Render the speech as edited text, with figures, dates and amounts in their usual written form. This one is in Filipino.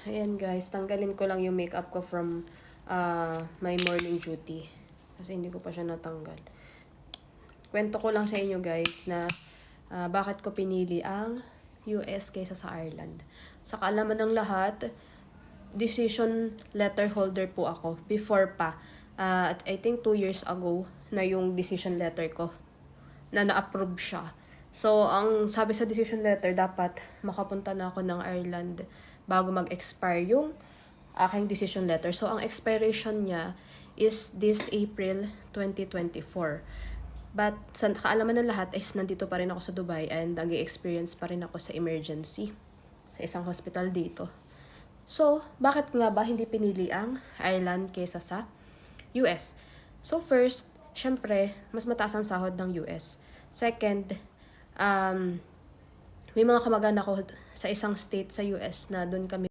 Ayan guys, tanggalin ko lang yung makeup ko from my morning duty. Kasi hindi ko pa siya natanggal. Kwento ko lang sa inyo guys na bakit ko pinili ang US kaysa sa Ireland. Sa kaalaman ng lahat, decision letter holder po ako before pa. At I think 2 years ago na yung decision letter ko na na-approve siya. So, ang sabi sa decision letter, dapat makapunta na ako ng Ireland bago mag-expire yung aking decision letter. So, ang expiration niya is this April 2024. But sa kaalaman ng lahat is nandito pa rin ako sa Dubai and nag-experience pa rin ako sa emergency sa isang hospital dito. So, bakit nga ba hindi pinili ang Ireland kaysa sa US? So, first, syempre, mas mataas ang sahod ng US. Second, may mga kamag-anak ako sa isang state sa US na doon kami